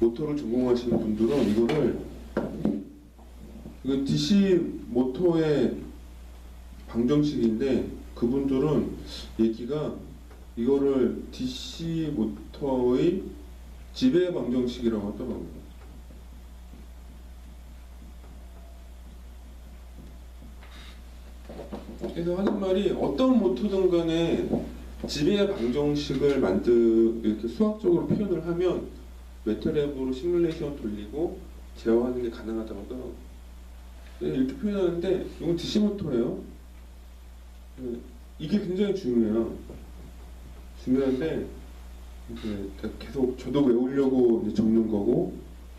모터를 전공하시는 분들은 이거 DC 모터의 방정식인데, 그분들은 얘기가 이거를 DC 모터의 지배 방정식이라고 하더라고요. 그래서 하는 말이, 어떤 모터든 간에 지배 방정식을 이렇게 수학적으로 표현을 하면 매트랩으로 시뮬레이션 돌리고 제어하는 게 가능하다고 하더라고요. 이렇게 표현하는데, 이건 DC 모터예요. 이게 굉장히 중요해요. 중요한데, 이제 계속 저도 외우려고 이제 적는 거고,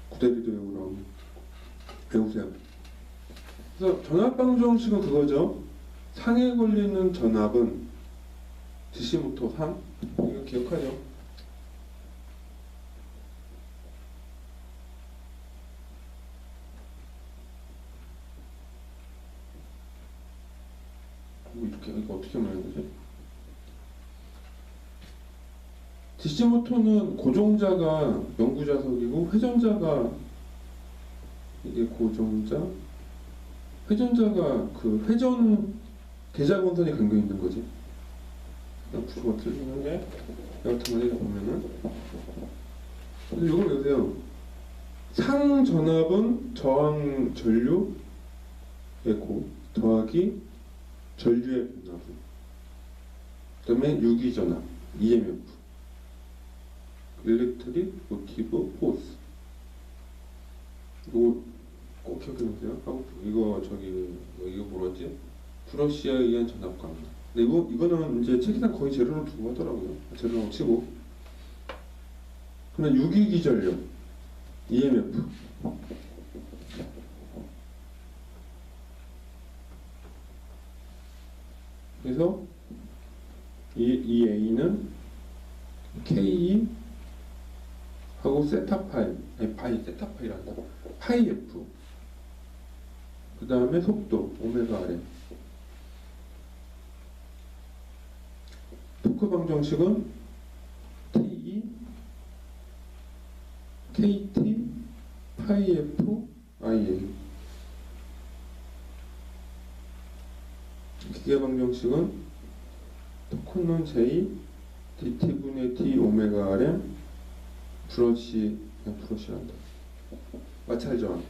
구대리도 외우라고. 외우세요. 그래서 전압 방정식은 그거죠. 상에 걸리는 전압은 DC 모터 3. 이거 기억하죠? 이거 어떻게 말하는 거지? DC 모터는 고정자가 영구자석이고, 회전자가 이게 고정자, 회전자가 그 회전 계좌건선이 감겨 있는 거지. 구조가 틀리는데, 여하튼 만약에 보면은, 근데 이걸 외우세요. 상 전압은 저항 전류의 고 더하기 전류의 변화분, 그 다음에 유기전압 EMF, 일렉트릭 모티브 포스. 이거 꼭 기억해놓으세요. 이거 뭐였지? 브러쉬에 의한 전압 강도. 근데 이거는 이제 책에다 거의 제로로 두고 하더라고요. 제로로 치고. 그러나 유기기전력 EMF. 그래서 이 A는 K 하고 세타 파이, 세타 파이란다. 파이 F. 그 다음에 속도 오메가 RM. 토크 방정식은 TE KT 파이 F IA. 기계 방정식은 토크는 J DT분의 T 오메가 RM 브러쉬란다. 마찰 저항.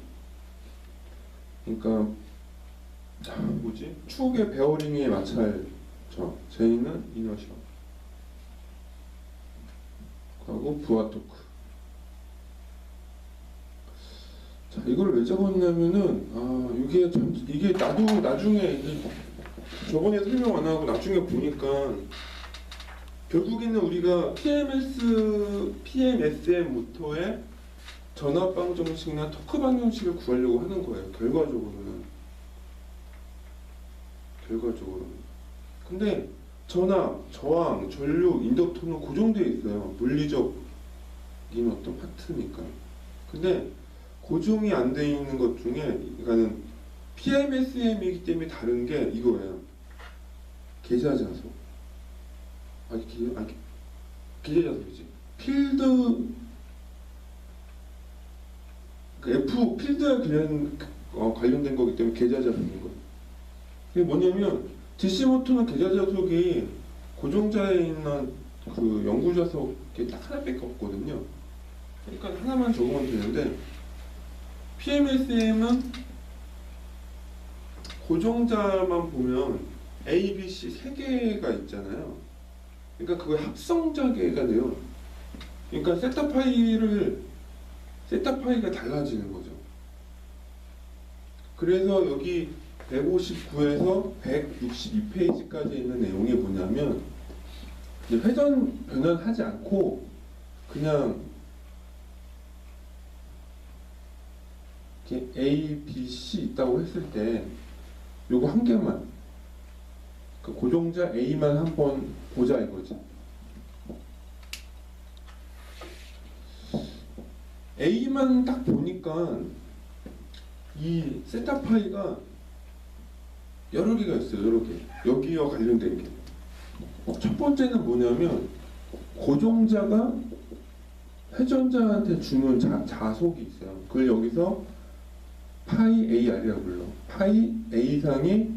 그러니까 축의 베어링의 마찰 저항. J는 이너셔. 하고 부하 토크. 자, 이걸 왜 적었냐면은, 이게 나도 나중에 저번에 설명 안 하고 나중에 보니까, 결국에는 우리가 PMSM 모터의 전압 방정식이나 토크 방정식을 구하려고 하는 거예요. 결과적으로는. 근데 전압, 저항, 전류, 인덕터는 고정되어 있어요. 물리적인 어떤 파트니까. 근데 고정이 안 돼 있는 것 중에, 그러니까는 PMSM이기 때문에 다른 게 이거예요. 계좌자소. 계좌자소이지. 필드, F 필드와 관련된 거기 때문에 계좌자소인 거예요. 이게 뭐냐면, DC 모터는 계좌자석이 고정자에 있는 그 영구자석이 딱 하나밖에 없거든요. 그러니까 하나만 적으면 되는데, PMSM은 고정자만 보면 A, B, C 3개가 있잖아요. 그러니까 그거의 합성자계가 돼요. 그러니까 세타파이가 달라지는 거죠. 그래서 여기 159에서 162페이지까지 있는 내용이 뭐냐면, 이제 회전 변환하지 않고 그냥 이렇게 A, B, C 있다고 했을 때 요거 한 개만, 그 고정자 A만 한번 보자 이거지. A만 딱 보니까 이 세타파이가 여러 개가 있어요. 여러 개. 여기와 관련된 게. 첫 번째는 뭐냐면, 고정자가 회전자한테 주는 자속이 있어요. 그걸 여기서 파이 AR이라고 불러. 파이 A상이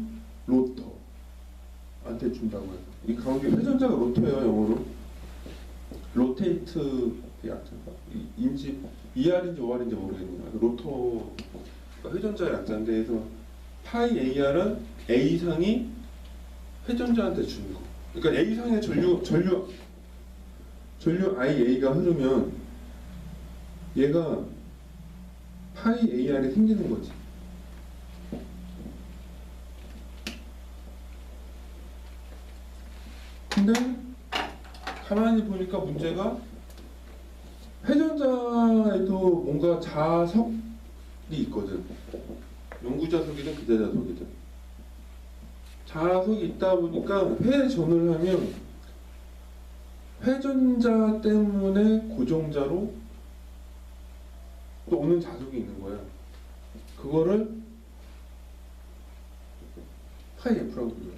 로터한테 준다고 해요. 이 가운데 회전자가 로터예요, 영어로. 로테이트 약자가 인지 ER인지 OR인지 모르겠네요. 로터가 회전자의 약자인데, 그래서 파이 AR은 A상이 회전자한테 주는 거. 그러니까 A상의 전류 IA가 흐르면 얘가 파이 AR이 생기는 거지. 근데 가만히 보니까 문제가 회전자에도 뭔가 자석이 있거든. 영구자석이든 기대자석이든. 자석이 있다 보니까 회전을 하면 회전자 때문에 고정자로 또 오는 자석이 있는 거야. 그거를 파이 F라고 불러요.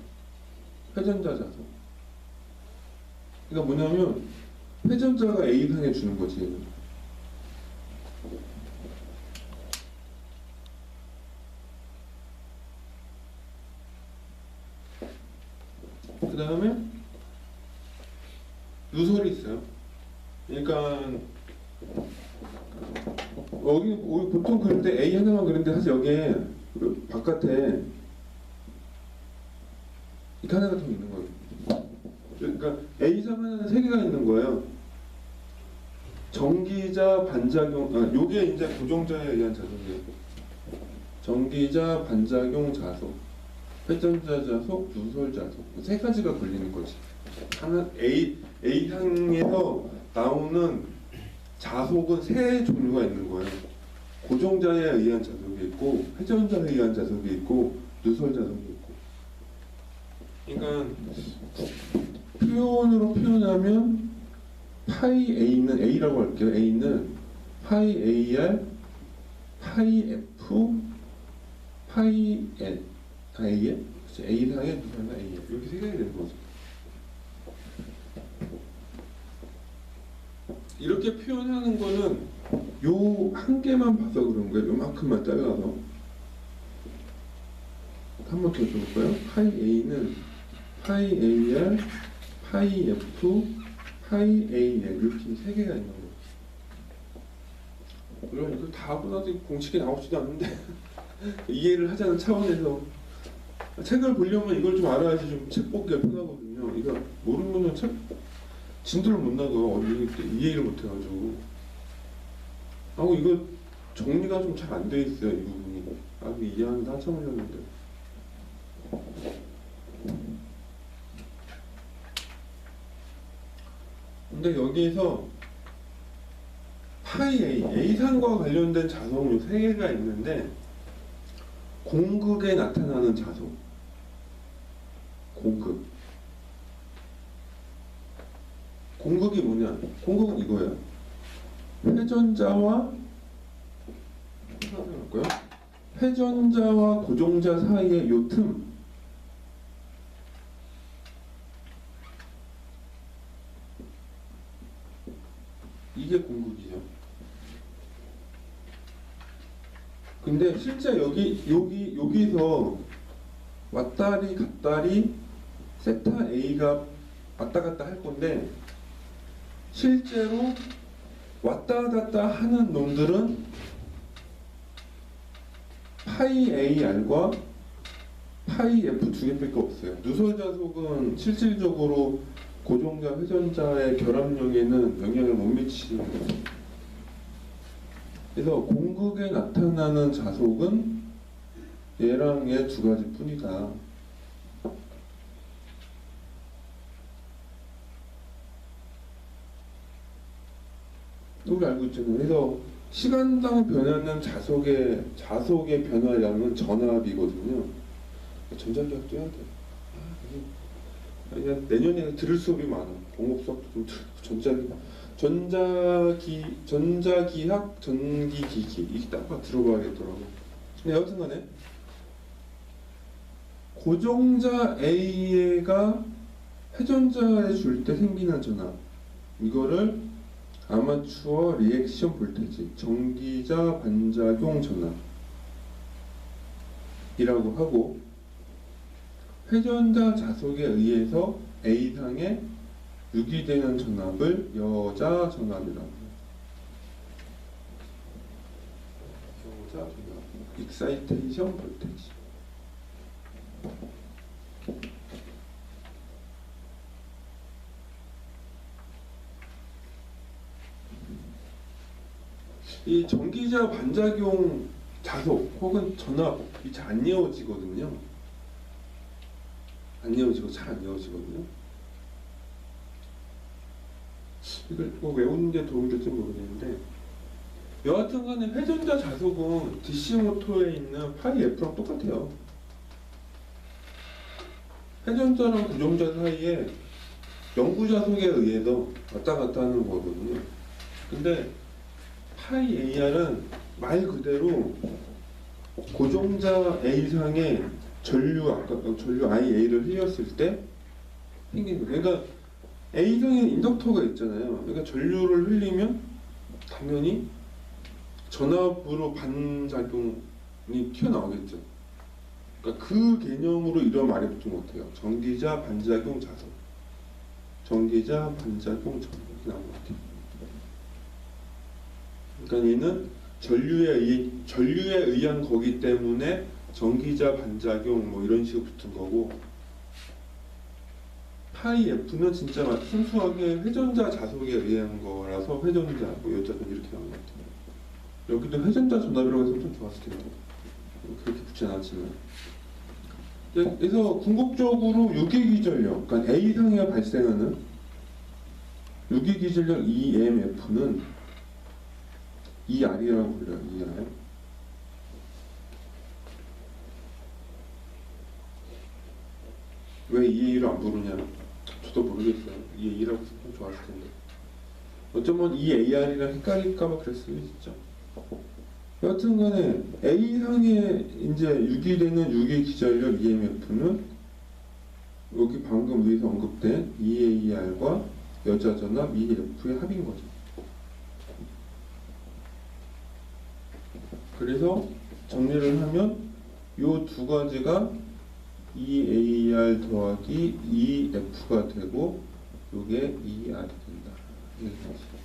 회전자 자석. 그러니까 뭐냐면 회전자가 A상에 주는 거지, 얘는. 그 다음에 누설이 있어요. 그러니까 여기 보통 그릴 때 A 하나만 그리는데 사실 여기에 바깥에 이렇게 하나가 더 있는 거예요. 그러니까 A상 하나는 세 개가 있는 거예요. 전기자, 반작용, 요게 이제 고정자에 의한 자석이에요. 전기자, 반작용 자석, 회전자 자석, 누설 자석, 세 가지가 걸리는 거지. 하나 A상에서 나오는 자석은 세 종류가 있는 거예요. 고정자에 의한 자석이 있고, 회전자에 의한 자석이 있고, 누설 자석이 있고. 그러니까 표현으로 표현하면 파이 A는 A라고 할게요. A는 파이 AR, 파이 F, 파이 N, AL? A상의 누설이나 AL 이렇게 세 개가 되는 거죠. 이렇게 표현하는 거는 요 한 개만 봐서 그런 거예요. 요만큼만 잘라서. 한 번 더 줘볼까요? 파이 A는 파이 AR, 파이 F, 파이 AL 이렇게 세 개가 있는 거예요. 물론 이걸 다 하고 나도 공식이 나오지도 않는데 이해를 하자는 차원에서 책을 보려면 이걸 좀 알아야지 좀 책 보기가 편하거든요. 이거 모르면은 책 진도를 못 나가. 이해를 못 해가지고. 하고 이거 정리가 좀 잘 안 돼 있어요, 이 부분이. 나도 이해하는데 한참 걸렸는데. 근데 여기에서 파이 A, A상과 관련된 자석은 요 세 개가 있는데, 공극에 나타나는 자석. 공극. 공극이 뭐냐? 공극은 이거예요. 회전자와 고정자 사이의 요 틈. 이게 공극이죠. 근데 실제 여기서 왔다리 갔다리 세타 A가 왔다 갔다 할 건데, 실제로 왔다 갔다 하는 놈들은 파이 AR과 파이 F 두 개밖에 없어요. 누설 자석은 실질적으로 고정자, 회전자의 결합력에는 영향을 못 미치는 거죠. 그래서 공극에 나타나는 자석은 얘랑 얘 두 가지 뿐이다. 우리 알고 있잖아요. 그래서 시간당 변하는 자석의 변화량은 전압이거든요. 전자기학도 해야 돼. 그냥 내년에 들을 수업이 많아. 공업 수업도 좀 전자기학, 전기기기 이게 딱 들어봐야겠더라고. 근데 여튼간에 고정자 A가 회전자에 줄 때 생기는 전압, 이거를 아마추어 리액션 볼테지, 전기자 반작용 전압이라고 하고, 회전자 자속에 의해서 A상에 유기되는 전압을 여자 전압이라고 해요. 여자 전압, 익사이테이션 볼테지. 이 전기자 반작용 자속 혹은 전압이 잘 안 이어지거든요. 안 이어지고 잘 안 이어지거든요. 이걸 뭐 외우는 데 도움이 될지 모르겠는데, 여하튼 간에 회전자 자속은 DC 모터에 있는 파이 F랑 똑같아요. 회전자랑 고정자 사이에 영구 자속에 의해서 왔다 갔다 하는 거거든요. 근데 파이 AR은 말 그대로 고정자 A상에 전류 IA를 흘렸을 때 생기는 거예요. 그러니까 A상에 인덕터가 있잖아요. 그러니까 전류를 흘리면 당연히 전압으로 반작용이 튀어나오겠죠. 그러니까 그 개념으로 이런 말이 붙은 것 같아요. 전기자 반작용 자속, 전기자 반작용 전압 이렇게 나온 것 같아요. 그러니까 얘는 전류에 의한 거기 때문에 전기자 반작용 뭐 이런 식으로 붙은 거고, 파이 F는 진짜 순수하게 회전자 자속에 의한 거라서 회전자 뭐 여자는 이렇게 나온 것 같아요. 여기도 회전자 전압이라고 해서 좀 좋았을 텐데 그렇게 붙지 않았지만, 그래서 궁극적으로 유기기전력, 그러니까 A상에 발생하는 유기기전력 EMF는 ER이라고 불려요. ER. 왜 EA를 안 부르냐? 저도 모르겠어요. EA라고 했으면 좋았을 텐데. 어쩌면 EAR이랑 헷갈릴까봐 그럴 수도 있죠. 여하튼간에 A상에 이제 유기되는 유기기전력 EMF는 여기 방금 위에서 언급된 EAR과 여자전압 EF의 합인 거죠. 그래서 정리를 하면 이 두 가지가 EAR 더하기 EF가 되고 이게 ER이 된다. 이게 사실.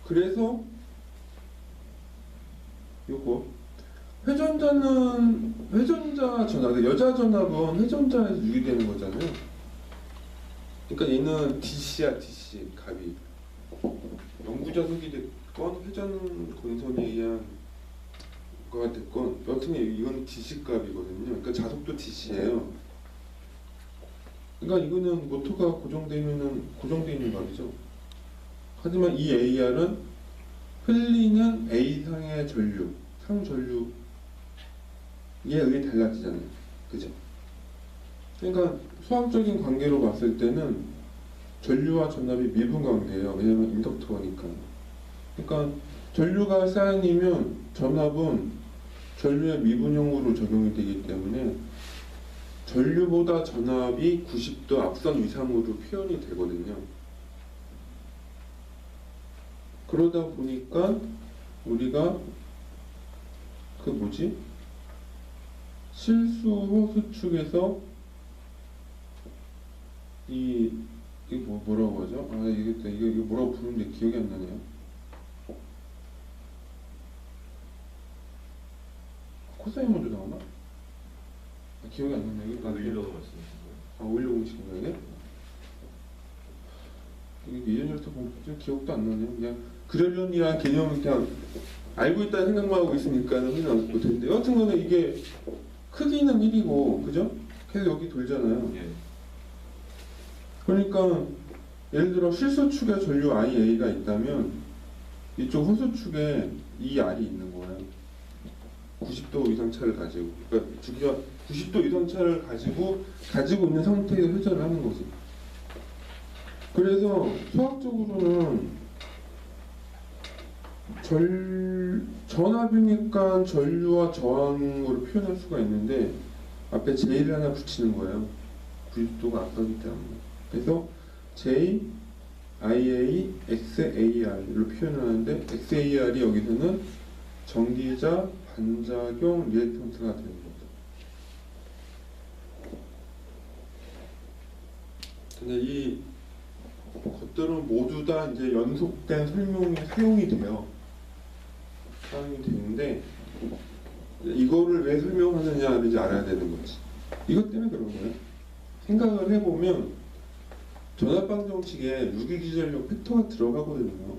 그래서 요거 회전자 전압, 여자 전압은 회전자에서 유기되는 거잖아요. 그러니까 얘는 DC야, DC 값이. 영구 자속이 됐건 회전 공선에 의한 거가 됐건 여튼 이건 DC 값이거든요. 그러니까 자속도 DC예요. 그러니까 이거는 모터가 고정되어 있는 값이죠. 하지만 이 AR은 흘리는 A상의 전류, 상전류에 의해 달라지잖아요. 그죠? 그러니까 수학적인 관계로 봤을 때는 전류와 전압이 미분 관계예요. 왜냐면 인덕터니까. 그러니까 전류가 쌓이면 전압은 전류의 미분형으로 적용이 되기 때문에 전류보다 전압이 90도 앞선 이상으로 표현이 되거든요. 그러다 보니까 우리가 실수 호수축에서 이게 뭐라고 하죠? 이게 뭐라고 부르는데 기억이 안 나네요. 코사인 먼저 나오나? 기억이 안 나네요. 오일러가 말씀하신 거예요? 오일러 공식인가요? 이게 예전부터 보면 기억도 안 나네요. 그냥 그러려니라는 개념을 그냥 알고 있다는 생각만 하고 있으니까 생각 못했는데, 여하튼간에 이게 크기는 1이고 그죠? 계속 여기 돌잖아요. 예. 그러니까 예를 들어 실수축에 전류 IA가 있다면 이쪽 호수축에 ER이 있는 거예요. 90도 이상 차를 가지고, 그러니까 주기가 90도 이상 차를 가지고 있는 상태에서 회전을 하는 거지. 그래서 수학적으로는 전압이니까 전류와 저항으로 표현할 수가 있는데 앞에 J를 하나 붙이는 거예요. 90도가 앞서기 때문에. 그래서 J, IA, XAR로 표현을 하는데 XAR이 여기서는 전기자, 반작용, 리액턴스가 되는 거죠. 근데 이 것들은 모두 다 이제 연속된 설명이 사용이 돼요. 사용이 되는데 이거를 왜 설명하느냐를 이제 알아야 되는 거지. 이것 때문에 그런 거예요. 생각을 해보면 전압방정식에 유기기전력 팩터가 들어가거든요.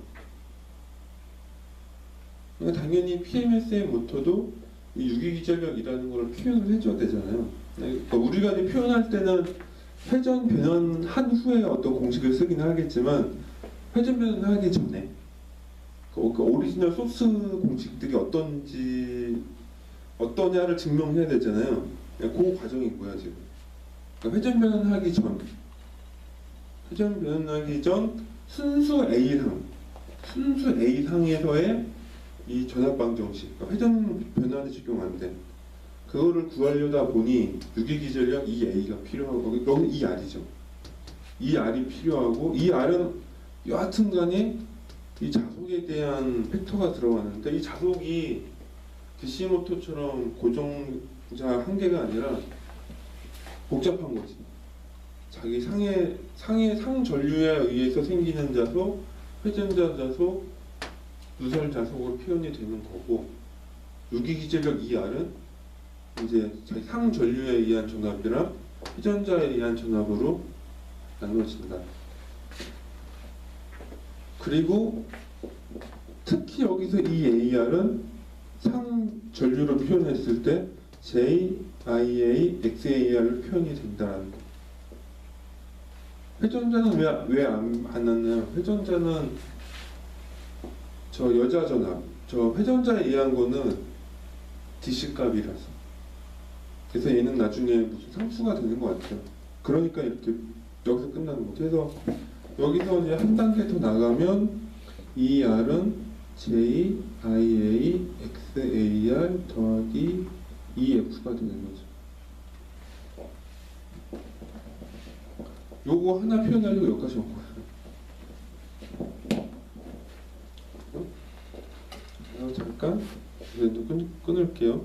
그러니까 당연히 PMS의 모터도 이 유기기전력이라는 걸 표현을 해줘야 되잖아요. 그러니까 우리가 이제 표현할 때는 회전 변환한 후에 어떤 공식을 쓰긴 하겠지만 회전 변환하기 전에 그 오리지널 소스 공식들이 어떠냐를 증명해야 되잖아요. 그 과정인 거야 지금. 그러니까 회전 변환하기 전 순수 A상에서의 이 전압방정식, 그러니까 회전 변환이 적용 안 돼. 그거를 구하려다 보니 유기기전력 EA가 필요하고 여기 이 R이죠. 이 R이 필요하고 이 R은 여하튼간에 이 자속에 대한 팩터가 들어가는데 이 자속이 DC 모터처럼 고정자 한 개가 아니라 복잡한 거지. 자기 상 전류에 의해서 생기는 자속, 회전자 자속, 누설 자속으로 표현이 되는 거고 유기기전력 ER은 이제 자기 상 전류에 의한 전압이랑 회전자에 의한 전압으로 나누어진다. 그리고 특히 여기서 이 AR은 상 전류로 표현했을 때 J, IA, XAR로 표현이 된다는 거. 회전자는 왜 안 났나요? 회전자는 저 여자 전압, 저 회전자에 의한 거는 DC 값이라서. 그래서 얘는 나중에 무슨 상수가 되는 것 같아요. 그러니까 이렇게 여기서 끝나는 거죠. 그래서 여기서 이제 한 단계 더 나가면 이 R은 J, IA, XAR 더하기 EF가 되는 거죠. 요거 하나 표현하려고 여기까지 온 거예요. 잠깐 이제 끊을게요.